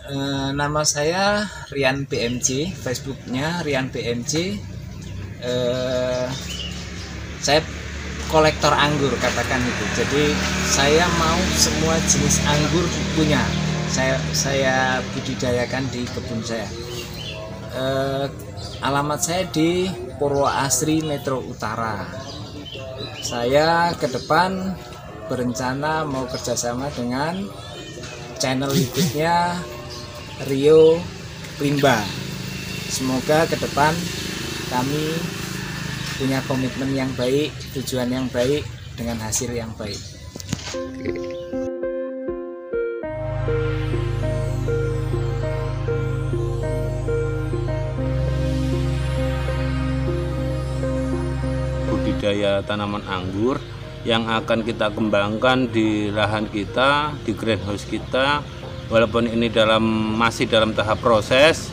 Nama saya Rian BMC, Facebooknya Rian BMC. Eh, saya kolektor anggur, katakan itu. Jadi saya mau semua jenis anggur punya. Saya budidayakan di kebun saya. Alamat saya di Purwoasri Metro Utara. Saya ke depan berencana mau kerjasama dengan channel YouTube-nya Rio Rimba. Semoga ke depan kami punya komitmen yang baik, tujuan yang baik, dengan hasil yang baik. Budidaya tanaman anggur yang akan kita kembangkan di lahan kita, di greenhouse kita. Walaupun ini masih dalam tahap proses,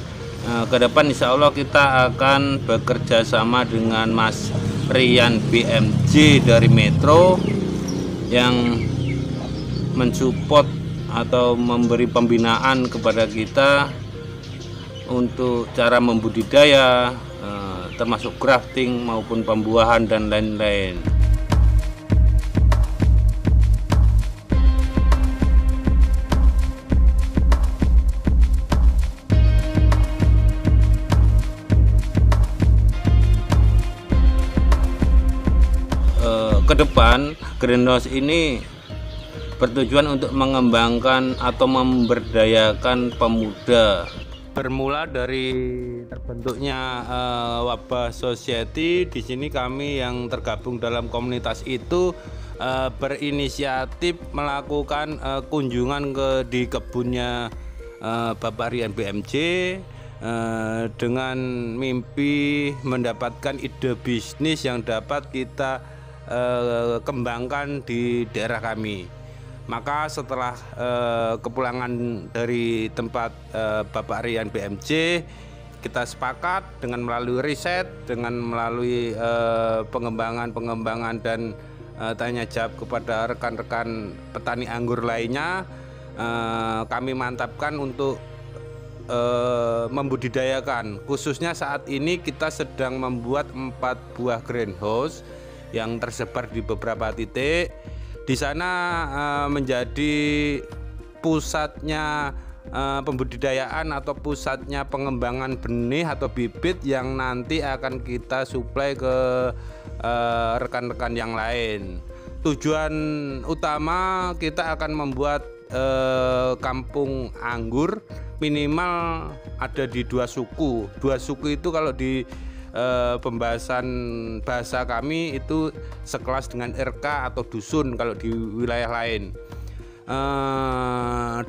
ke depan insya Allah kita akan bekerja sama dengan Mas Rian BMC dari Metro yang mensupport atau memberi pembinaan kepada kita untuk cara membudidaya, termasuk grafting maupun pembuahan dan lain-lain. Ke depan greenhouse ini bertujuan untuk mengembangkan atau memberdayakan pemuda. Bermula dari terbentuknya Wabah Society, di sini kami yang tergabung dalam komunitas itu berinisiatif melakukan kunjungan di kebunnya Bapak Rian BMC dengan mimpi mendapatkan ide bisnis yang dapat kita kembangkan di daerah kami. Maka setelah kepulangan dari tempat Bapak Rian BMC, kita sepakat dengan melalui riset, dengan melalui pengembangan dan tanya jawab kepada rekan-rekan petani anggur lainnya, kami mantapkan untuk membudidayakan. Khususnya saat ini kita sedang membuat 4 buah greenhouse yang tersebar di beberapa titik. Di sana menjadi pusatnya pembudidayaan atau pusatnya pengembangan benih atau bibit yang nanti akan kita suplai ke rekan-rekan yang lain. Tujuan utama kita akan membuat kampung anggur minimal ada di 2 suku. 2 suku itu kalau di pembahasan bahasa kami itu sekelas dengan RK atau dusun kalau di wilayah lain. 2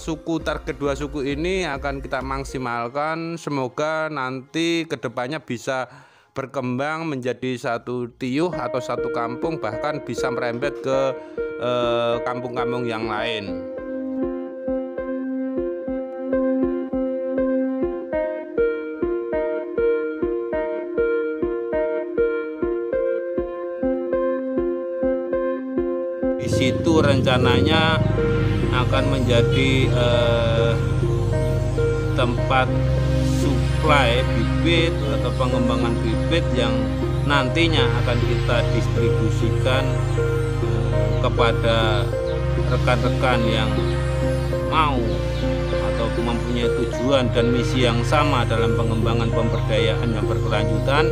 suku, target 2 suku ini akan kita maksimalkan. Semoga nanti kedepannya bisa berkembang menjadi satu tiuh atau satu kampung, bahkan bisa merembet ke kampung-kampung yang lain. Di situ rencananya akan menjadi tempat suplai bibit atau pengembangan bibit yang nantinya akan kita distribusikan kepada rekan-rekan yang mau atau mempunyai tujuan dan misi yang sama dalam pengembangan pemberdayaan yang berkelanjutan.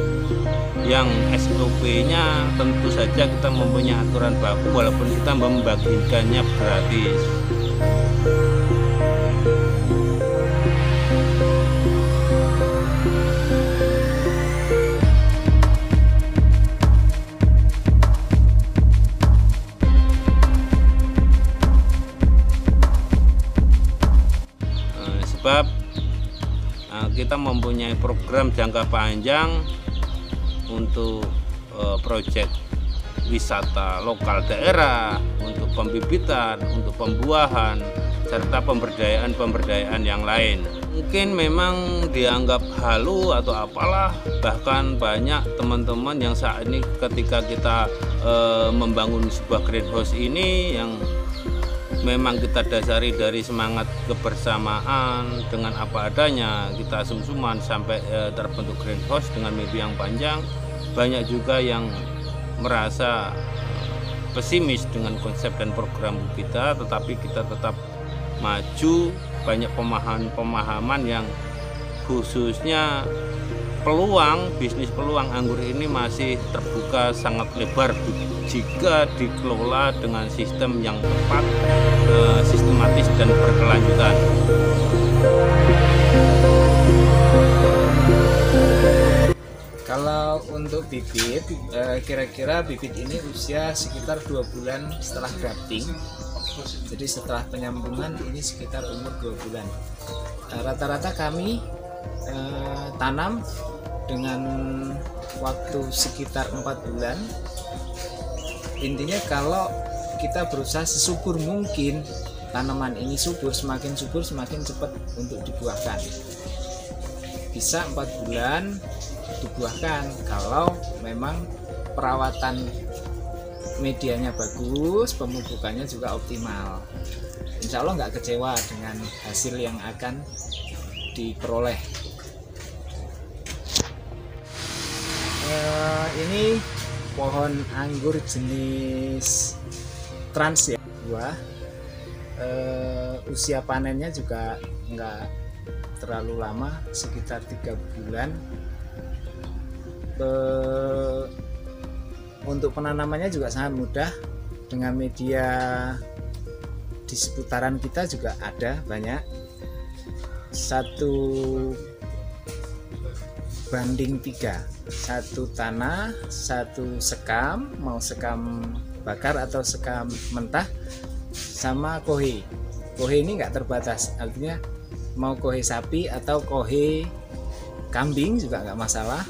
Yang SOP-nya tentu saja kita mempunyai aturan baku walaupun kita membagikannya gratis. Sebab kita mempunyai program jangka panjang untuk proyek wisata lokal daerah, untuk pembibitan, untuk pembuahan, serta pemberdayaan yang lain. Mungkin memang dianggap halu atau apalah, bahkan banyak teman-teman yang saat ini ketika kita membangun sebuah greenhouse ini yang memang kita dasari dari semangat kebersamaan dengan apa adanya, kita sum-suman sampai terbentuk greenhouse dengan mimpi yang panjang. Banyak juga yang merasa pesimis dengan konsep dan program kita, tetapi kita tetap maju. Banyak pemahaman yang khususnya bisnis peluang anggur ini masih terbuka sangat lebar jika dikelola dengan sistem yang tepat, sistematis dan berkelanjutan. Kalau untuk bibit, kira-kira bibit ini usia sekitar 2 bulan setelah grafting. Jadi setelah penyambungan ini sekitar umur 2 bulan. Rata-rata kami tanam dengan waktu sekitar 4 bulan. Intinya kalau kita berusaha sesubur mungkin tanaman ini semakin subur semakin cepat untuk dibuahkan. Bisa 4 bulan dibuahkan kalau memang perawatan medianya bagus, pemupukannya juga optimal. Insya Allah nggak kecewa dengan hasil yang akan diperoleh. Ini pohon anggur jenis trans ya, buah. Usia panennya juga nggak terlalu lama, sekitar 3 bulan. Untuk penanamannya juga sangat mudah, dengan media di seputaran kita juga ada banyak. 1:3, 1 tanah, 1 sekam, mau sekam bakar atau sekam mentah, sama kohe. Kohe ini nggak terbatas, artinya mau kohe sapi atau kohe kambing juga nggak masalah.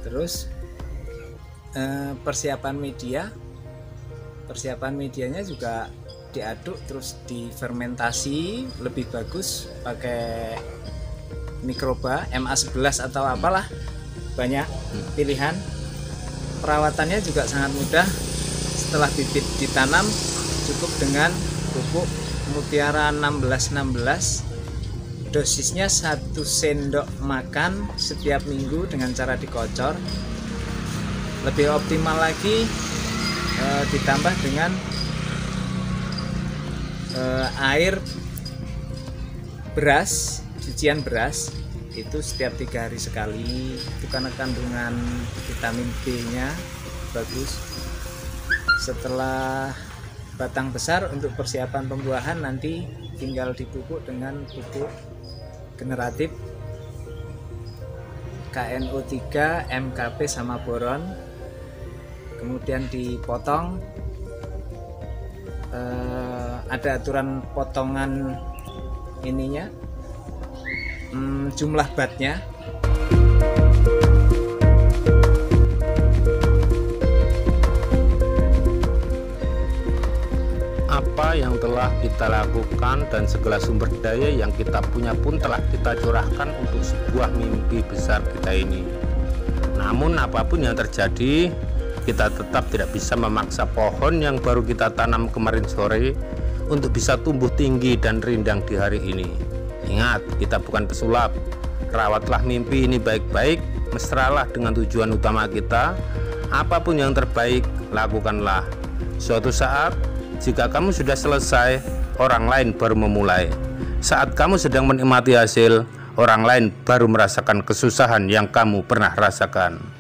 Terus persiapan medianya juga diaduk terus difermentasi, lebih bagus pakai mikroba MA11 atau apalah, banyak pilihan. Perawatannya juga sangat mudah. Setelah bibit ditanam cukup dengan pupuk Mutiara 1616, dosisnya 1 sendok makan setiap minggu dengan cara dikocor. Lebih optimal lagi ditambah dengan air beras, cucian beras itu setiap 3 hari sekali. Itu karena kandungan vitamin B-nya bagus. Setelah batang besar untuk persiapan pembuahan, nanti tinggal dipupuk dengan pupuk generatif KNO3, MKP sama boron. Kemudian dipotong, ada aturan potongan ininya, jumlah batnya. Apa yang telah kita lakukan dan segala sumber daya yang kita punya pun telah kita curahkan untuk sebuah mimpi besar kita ini. Namun apapun yang terjadi, kita tetap tidak bisa memaksa pohon yang baru kita tanam kemarin sore untuk bisa tumbuh tinggi dan rindang di hari ini. Ingat, kita bukan pesulap. Rawatlah mimpi ini baik-baik, mesralah dengan tujuan utama kita. Apapun yang terbaik, lakukanlah. Suatu saat, jika kamu sudah selesai, orang lain baru memulai. Saat kamu sedang menikmati hasil, orang lain baru merasakan kesusahan yang kamu pernah rasakan.